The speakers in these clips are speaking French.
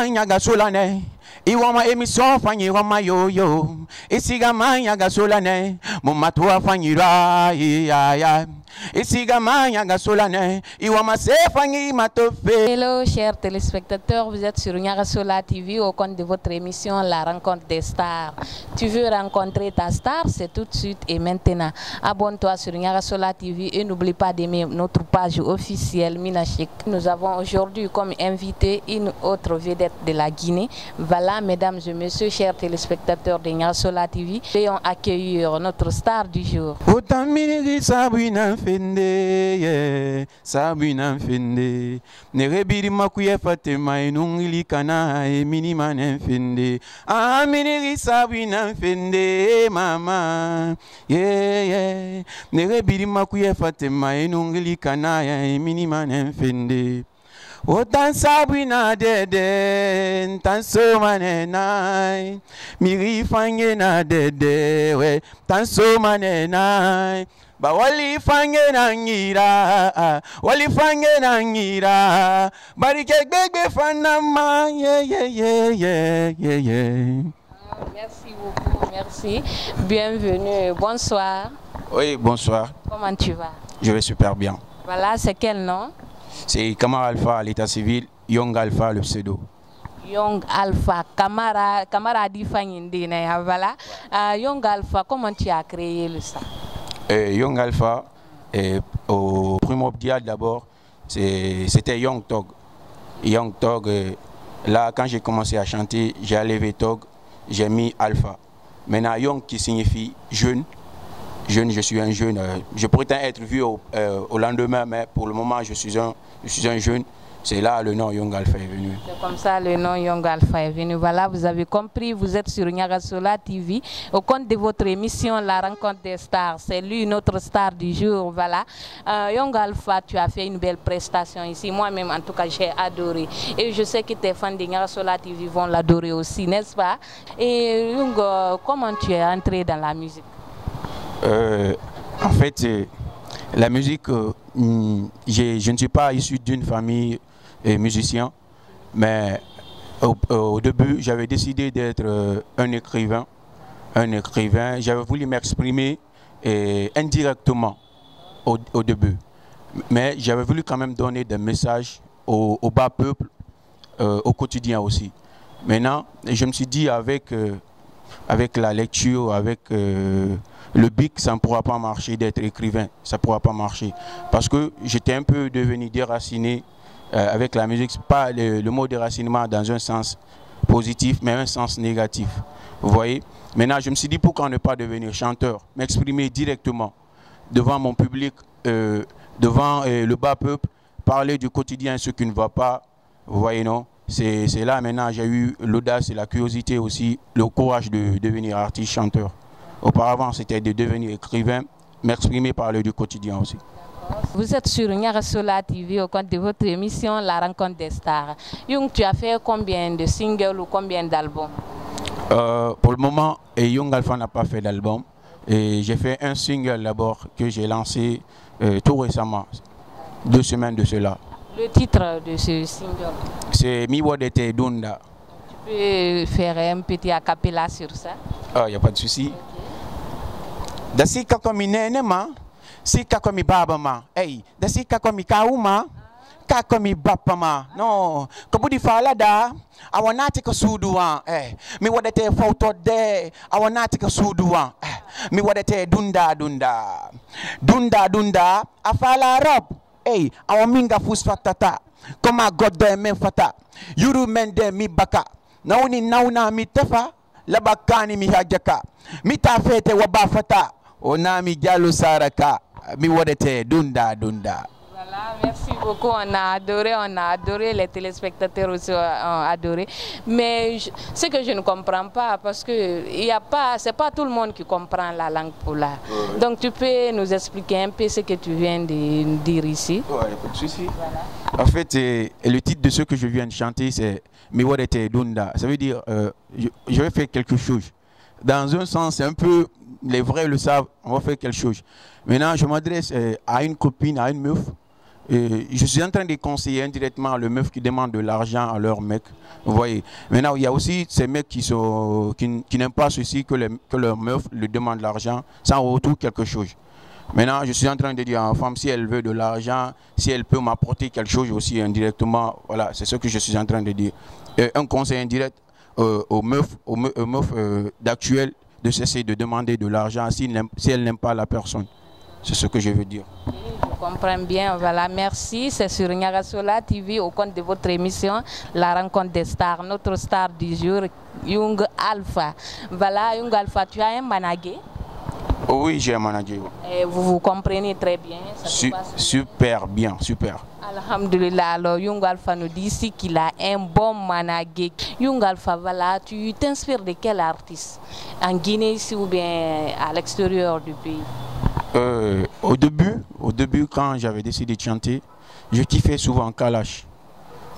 Yaga Solane, Iwama émission Fanny Roma yo yo, Isigama Yaga Solane, Momatua Fanny Ra, ya. Isigama Yaga Solane, Iwama Se Fanny Matofe. Hello chers téléspectateurs, vous êtes sur Nyarasola TV au compte de votre émission La Rencontre des Stars. Tu veux rencontrer ta star, c'est tout de suite et maintenant. Abonne-toi sur Nyarasola TV et n'oublie pas d'aimer notre page officielle Minachik. Nous avons aujourd'hui comme invité une autre vedette de la Guinée. Voilà, mesdames et messieurs, chers téléspectateurs de Nyarasola TV, veuillons accueillir notre star du jour. Sabina Fende, Nerebiri Makuya Fatima, Nungili Kana, Miniman Fende, Amineri Sabina Fende, Mama, yeah, Nerebiri Makuya Fatima, Nungili Kana, Miniman Fende. Otan Sabina dede, tan so manenai, miri fange na dede, we tan so manenai. Ba wali fange na ngira, wali fange na ngira, barike gbegbe fanama, yeah. Merci beaucoup, merci. Bienvenue, bonsoir. Oui, bonsoir. Comment tu vas? Je vais super bien. Voilà, c'est quel nom? C'est Kamara Alpha à l'état civil, Young Alpha le pseudo. Young Alpha, Kamara Difanginde, voilà. Young Alpha, comment tu as créé le ça? Young Alpha, au primordial d'abord, c'était Young Tog. Young Tog, là quand j'ai commencé à chanter, j'ai enlevé Tog, j'ai mis Alpha. Maintenant Young qui signifie jeune. Jeune, je suis un jeune. Je pourrais être vu au lendemain, mais pour le moment, je suis un jeune. C'est là le nom Young Alpha est venu. C'est comme ça le nom Young Alpha est venu. Voilà, vous avez compris, vous êtes sur Nyarasola TV, au compte de votre émission La Rencontre des Stars. C'est lui notre star du jour. Voilà. Young Alpha, tu as fait une belle prestation ici. Moi-même, en tout cas, j'ai adoré. Et je sais que tes fans de Nyarasola TV vont l'adorer aussi, n'est-ce pas? Et Young, comment tu es entré dans la musique? En fait, la musique, je ne suis pas issu d'une famille musicien, mais au début, j'avais décidé d'être un écrivain. J'avais voulu m'exprimer indirectement au début, mais j'avais voulu quand même donner des messages au bas peuple, au quotidien aussi. Maintenant, je me suis dit avec la lecture, avec le bic, ça ne pourra pas marcher d'être écrivain, ça ne pourra pas marcher. Parce que j'étais un peu devenu déraciné avec la musique, pas le mot déracinement dans un sens positif, mais un sens négatif. Vous voyez? Maintenant, je me suis dit pourquoi ne pas devenir chanteur, m'exprimer directement devant mon public, devant le bas peuple, parler du quotidien, ce qui ne va pas. Vous voyez, non? C'est là maintenant j'ai eu l'audace et la curiosité aussi, le courage de devenir artiste, chanteur. Auparavant, c'était de devenir écrivain, m'exprimer, parler du quotidien aussi. Vous êtes sur Nyarasola TV au compte de votre émission La Rencontre des Stars. Young, tu as fait combien de singles ou combien d'albums? Pour le moment, Young Alpha n'a pas fait d'album. J'ai fait un single d'abord que j'ai lancé tout récemment, 2 semaines de cela. Le titre de ce single? C'est Mi Wadete Dunda. Tu peux faire un petit a cappella sur ça? Il n'y a pas de souci. Da sika komi nene ma, sika komi baba ma, hey, da sika komi kauma, ka komi bapa ma, no, kabudi fala da, awanati ka suduwa, mi wadete photo de, awanati ka suduwa, mi wadete dunda, afala rob, hey, awaminga fusfatata, koma god de men fata, yuru mende mi baka, nauna mi tefa, labakani mi hajaka, mi ta fete wabafata. Onami Diallo Saraka, mi wadete dunda. Voilà, merci beaucoup. On a adoré, les téléspectateurs aussi ont adoré. Mais ce que je ne comprends pas, parce que c'est pas tout le monde qui comprend la langue pola. Donc tu peux nous expliquer un peu ce que tu viens de dire ici? Oui, pas de souci. Voilà. En fait, le titre de ce que je viens de chanter, c'est mi wadete dunda. Ça veut dire, je vais faire quelque chose. Dans un sens, c'est un peu, les vrais le savent, on va faire quelque chose. Maintenant, je m'adresse à une copine, à une meuf, je suis en train de conseiller indirectement le meuf qui demande de l'argent à leur mec. Vous voyez. Maintenant, il y a aussi ces mecs qui n'aiment pas ceci, que leur meuf lui demande de l'argent sans retour quelque chose. Maintenant, je suis en train de dire à la femme, si elle veut de l'argent, si elle peut m'apporter quelque chose aussi indirectement, voilà, c'est ce que je suis en train de dire. Un conseil indirect aux meufs d'actuel de cesser de demander de l'argent si elle n'aime pas la personne. C'est ce que je veux dire. Je comprends bien, voilà, merci. C'est sur Niarasola TV au compte de votre émission La Rencontre des Stars. Notre star du jour, Young Alpha. Voilà, Young Alpha, tu as un manager? Oui, j'ai un manager. Et vous comprenez très bien, super bien, super. Alhamdulillah, alors Young Alpha nous dit ici qu'il a un bon manager. Young Alpha, voilà, tu t'inspires de quel artiste? En Guinée ici ou bien à l'extérieur du pays? Au début, quand j'avais décidé de chanter, je kiffais souvent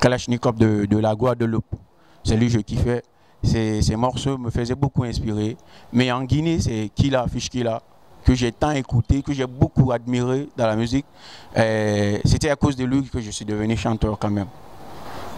Kalashnikov de la Guadeloupe. C'est lui que je kiffais. Ces morceaux me faisaient beaucoup inspirer. Mais en Guinée, c'est Killa, Fish Killa, que j'ai tant écouté, que j'ai beaucoup admiré dans la musique. C'était à cause de lui que je suis devenu chanteur quand même.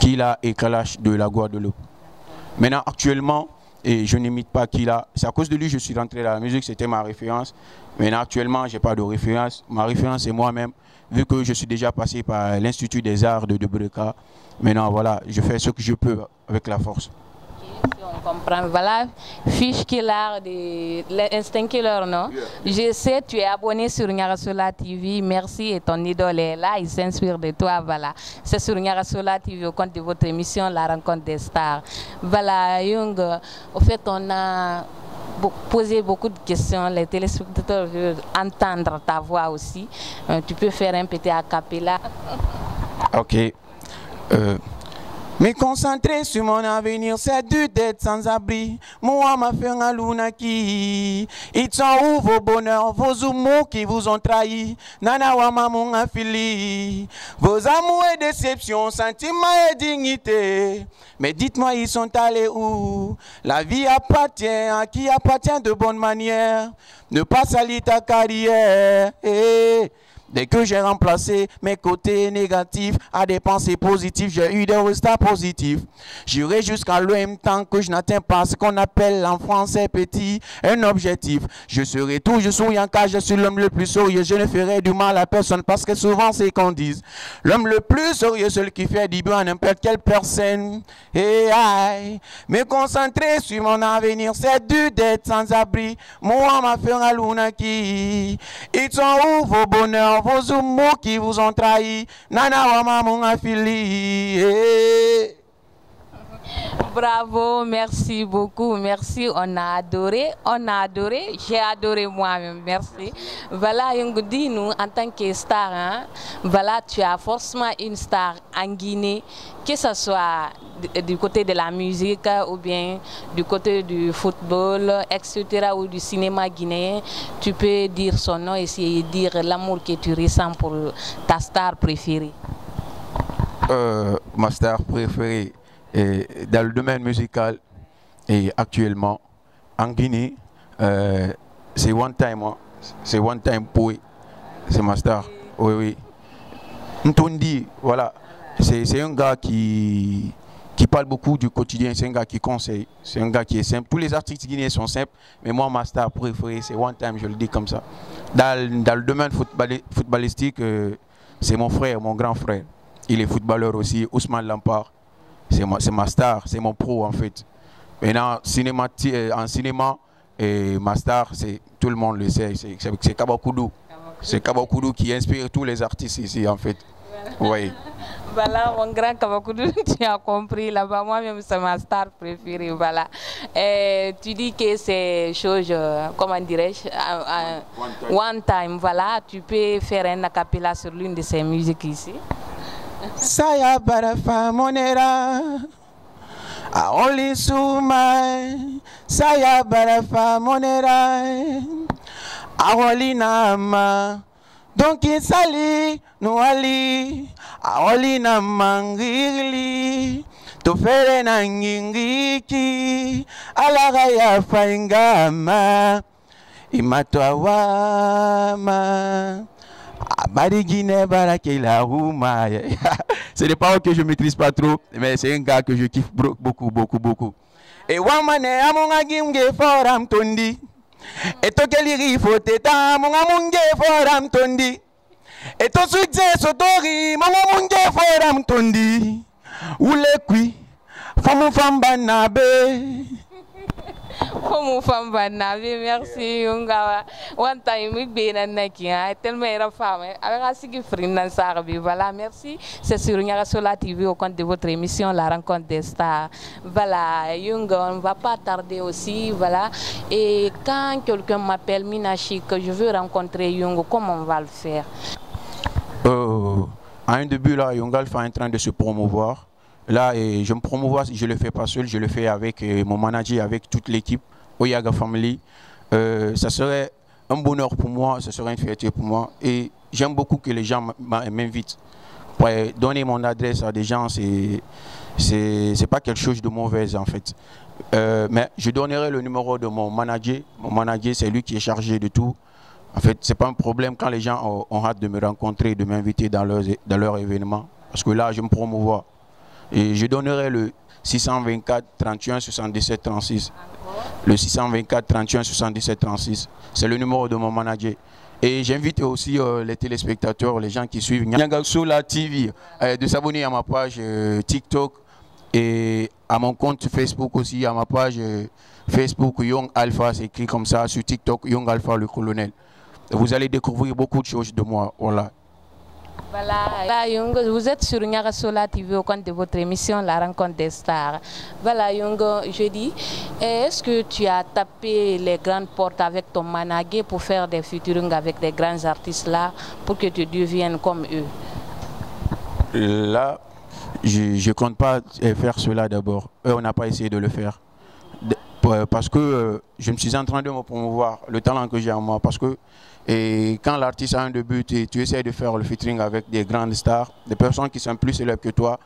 Killa et Kalash de la Guadeloupe. Maintenant, actuellement, je n'imite pas Killa. C'est à cause de lui que je suis rentré dans la musique, c'était ma référence. Maintenant, actuellement, je n'ai pas de référence. Ma référence, c'est moi-même, vu que je suis déjà passé par l'Institut des Arts de Breka. Maintenant, voilà, je fais ce que je peux avec la force. On comprend, voilà, Fish Killer de l'Instinct Killer, non? Yeah. Je sais, tu es abonné sur Niarasola TV, merci, et ton idole est là, il s'inspire de toi, voilà. C'est sur Niarasola TV au compte de votre émission La Rencontre des Stars. Voilà, Young, au fait, on a posé beaucoup de questions, les téléspectateurs veulent entendre ta voix aussi. Tu peux faire un petit a cappella. Ok. Me concentrer sur mon avenir, c'est dur d'être sans abri. Moi, ma fait un lunaki. Ils sont où vos bonheurs, vos humours qui vous ont trahi? Nana wama mon affili. Vos amours et déceptions, sentiments et dignité. Mais dites-moi, ils sont allés où? La vie appartient à qui appartient de bonne manière. Ne pas salir ta carrière. Dès que j'ai remplacé mes côtés négatifs à des pensées positives, j'ai eu des résultats positifs. J'irai jusqu'à loin tant que je n'atteins pas ce qu'on appelle en français petit, un objectif. Je serai toujours souriant car je suis l'homme le plus sérieux. Je ne ferai du mal à personne parce que souvent c'est qu'on dise. L'homme le plus sérieux, celui qui fait du bien à n'importe quelle personne. Me concentrer sur mon avenir, c'est dur d'être sans abri. Moi, ma femme à Lunaki. Ils sont où vos bonheurs? Vos humours qui vous ont trahi, nana wama mon affili. Bravo, merci beaucoup, merci, on a adoré, j'ai adoré moi-même, merci. Voilà, Yongudi, nous, en tant que star, hein, voilà, tu as forcément une star en Guinée, que ce soit du côté de la musique ou bien du côté du football, etc., ou du cinéma guinéen. Tu peux dire son nom et essayer de dire l'amour que tu ressens pour ta star préférée. Ma star préférée dans le domaine musical et actuellement en Guinée, c'est One Time, hein. C'est One Time Poué, c'est ma star. Oui, oui. Ntondi, voilà, c'est un gars qui parle beaucoup du quotidien, c'est un gars qui conseille, c'est un gars qui est simple. Tous les artistes guinéens sont simples, mais moi, ma star préférée, c'est One Time, je le dis comme ça. Dans le domaine footballistique, c'est mon frère, mon grand frère. Il est footballeur aussi, Ousmane Lampard. C'est ma star, c'est mon pro en fait. Maintenant, en cinéma, ma star, tout le monde le sait, c'est Kabakoudou. C'est Kabakoudou qui inspire tous les artistes ici en fait. Oui. Voilà, mon grand Kabakoudou, tu as compris là-bas. Moi-même, c'est ma star préférée. Voilà. Tu dis que c'est chose, comment dirais-je, one time. Voilà, tu peux faire un acapella sur l'une de ces musiques ici. Saya barafa monera aoli sumai saya barafa monera aoli nama donc sali no ali aoli nama ngili to fere na ngingiki alaga ya faingama imatwa wama C'est des paroles que je ne maîtrise pas trop, mais c'est un gars que je kiffe beaucoup, beaucoup, beaucoup. Et Wamane amonga gimge foram tondi. Et to keliri foteta monga munge foram tondi. Et to succès sotori monga munge foram tondi. Ule kui famu famba nabe. Famu famba nabe, merci Yungawa. One time we be na nakia tellement era femme avec asigi frinan sarbi. Voilà, merci. C'est sur Niarasola TV au compte de votre émission La Rencontre des Stars. Voilà, Yunga, on ne va pas tarder aussi, voilà. Et quand quelqu'un m'appelle Minachi que je veux rencontrer Yunga, comment on va le faire? À un début là, Yunga est en train de se promouvoir. Là, je me promouvois, je ne le fais pas seul, je le fais avec mon manager, avec toute l'équipe, Oyaga Family. Ça serait un bonheur pour moi, ça serait une fierté pour moi. Et j'aime beaucoup que les gens m'invitent. Pour donner mon adresse à des gens, c'est pas quelque chose de mauvais en fait. Mais je donnerai le numéro de mon manager. Mon manager, c'est lui qui est chargé de tout. En fait, c'est pas un problème quand les gens ont hâte de me rencontrer, de m'inviter dans leur événement. Parce que là, je me promouvois. Et je donnerai le 624 31 77 36. Le 624 31 77 36. C'est le numéro de mon manager. Et j'invite aussi les téléspectateurs, les gens qui suivent Niarasola TV, de s'abonner à ma page TikTok et à mon compte Facebook aussi, à ma page Facebook Young Alpha, c'est écrit comme ça, sur TikTok Young Alpha le colonel. Vous allez découvrir beaucoup de choses de moi. Voilà. Voilà, Yungo, vous êtes sur Niarasola TV au compte de votre émission La Rencontre des Stars. Voilà, Yungo, je dis, est-ce que tu as tapé les grandes portes avec ton manager pour faire des featuring avec des grands artistes là, pour que tu deviennes comme eux? Là, je ne compte pas faire cela d'abord. On n'a pas essayé de le faire. Parce que je me suis en train de me promouvoir le talent que j'ai en moi. Parce que quand l'artiste a un début, tu essaies de faire le featuring avec des grandes stars, des personnes qui sont plus célèbres que toi.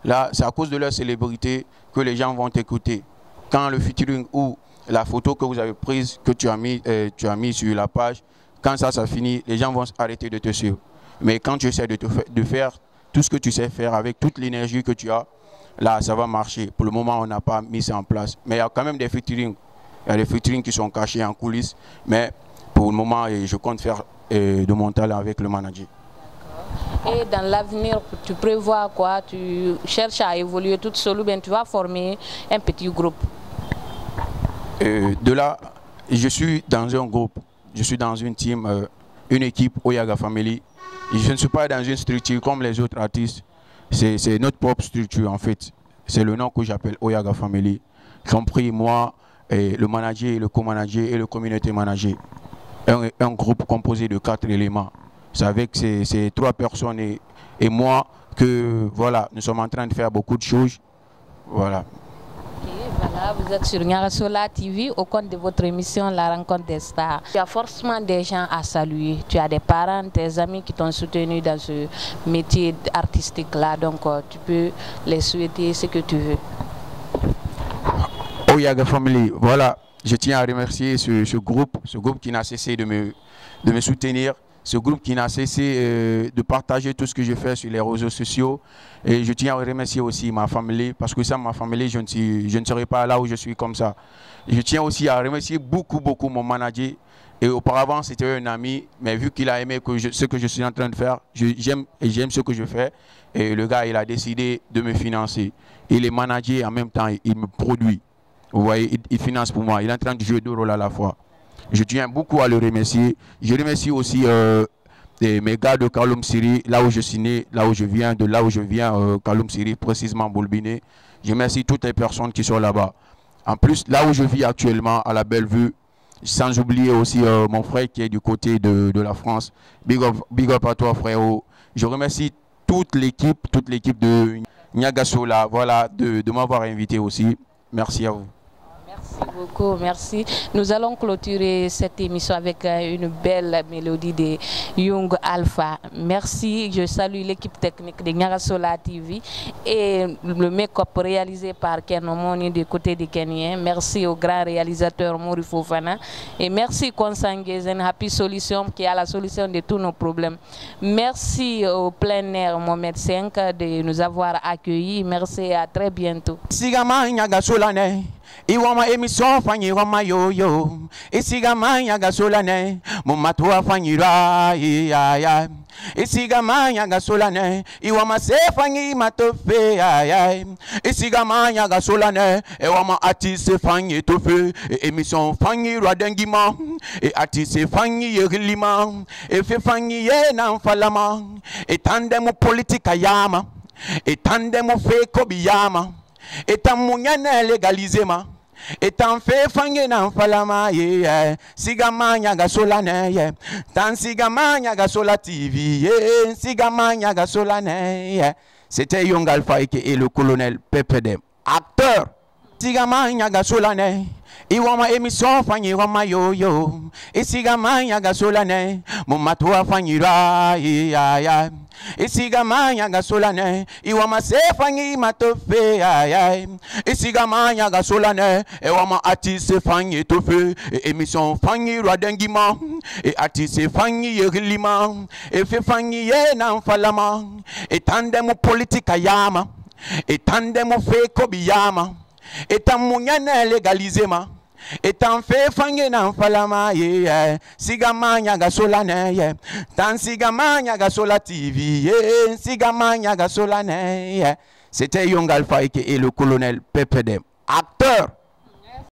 Là, c'est à cause de leur célébrité que les gens vont t'écouter. Quand le featuring ou la photo que vous avez prise, que tu as mis sur la page, quand ça finit, les gens vont arrêter de te suivre. Mais quand tu essaies de faire tout ce que tu sais faire avec toute l'énergie que tu as, là, ça va marcher. Pour le moment, on n'a pas mis ça en place. Mais il y a quand même des featuring. Il y a des featuring qui sont cachés en coulisses. Mais pour le moment, je compte faire de mon talent avec le manager. Et dans l'avenir, tu prévois quoi? Tu cherches à évoluer toute seule ou bien tu vas former un petit groupe? De là, je suis dans un groupe. Je suis dans une team, une équipe Oyaga Family. Je ne suis pas dans une structure comme les autres artistes. C'est notre propre structure en fait. C'est le nom que j'appelle Oyaga Family. Compris moi, le manager, le co-manager et le community manager. Un groupe composé de 4 éléments. C'est avec ces 3 personnes et moi que voilà, nous sommes en train de faire beaucoup de choses. Voilà. Voilà, vous êtes sur Niarasola TV au compte de votre émission La Rencontre des Stars. Tu as forcément des gens à saluer. Tu as des parents, des amis qui t'ont soutenu dans ce métier artistique-là. Donc, tu peux les souhaiter ce que tu veux. Oyaga Family, voilà. Je tiens à remercier ce groupe qui n'a cessé de me soutenir. Ce groupe qui n'a cessé de partager tout ce que je fais sur les réseaux sociaux. Et je tiens à remercier aussi ma famille, parce que sans ma famille, je ne serais pas là où je suis comme ça. Et je tiens aussi à remercier beaucoup mon manager. Et auparavant, c'était un ami, mais vu qu'il a aimé ce que je suis en train de faire, j'aime ce que je fais. Et le gars, il a décidé de me financer. Il est manager en même temps, il me produit. Vous voyez, il finance pour moi. Il est en train de jouer 2 rôles à la fois. Je tiens beaucoup à le remercier. Je remercie aussi mes gars de Kaloum Siri, là où je suis né, là où je viens, Kaloum Siri, précisément Boulbiné. Je remercie toutes les personnes qui sont là-bas. En plus, là où je vis actuellement, à la Bellevue, sans oublier aussi mon frère qui est du côté de la France. Big up à toi, frérot. Je remercie toute l'équipe de Niarasola, voilà, de m'avoir invité aussi. Merci à vous. Merci beaucoup, merci. Nous allons clôturer cette émission avec une belle mélodie de Young Alpha. Merci, je salue l'équipe technique de Nyarasola TV et le make-up réalisé par Ken Omoni du côté de Kenien. Merci au grand réalisateur Mouri Fofana et merci Konsangezen Happy Solution qui a la solution de tous nos problèmes. Merci au plein air Mohamed 5 de nous avoir accueillis. Merci et à très bientôt. Iwama émission fanyi wama yo yo isigamanya gasolane mumatua fanyira ya isigamanya gasolane iwama se fanyi matofe ya isigamanya gasolane iwama artiste fanyi tofe émission fanyi radengima et artiste fanyi yeglima et fe fanyi ye na falama et tandem politika yama et tandem fe kobiyama et tamunyane legalisema et en fait fangena falama ye sigamanya gasolane ye tan sigamanya gasola TV ye sigamanya gasolane ye. C'était Young Alpha et le colonel PPD acteur sigamanya gasolane iwama émission fanyi wama yo yo et sigamanya gasolane mumatua fanyira ya isigamanya gasolane iwama se fanyi matofe ya isigamanya gasolane iwama artiste fanyi tofe émission fanyi radengima et artiste fanyi yeglima et fe fanyi ye na falama et tandem politika yama et tandem fe kobiyama et tamunyane legalisema et en fait fangena falama ye sigamanya gasolane ye tan sigamanya gasola TV ye sigamanya gasolane ye. C'était Young Alpha et le colonel PPD acteur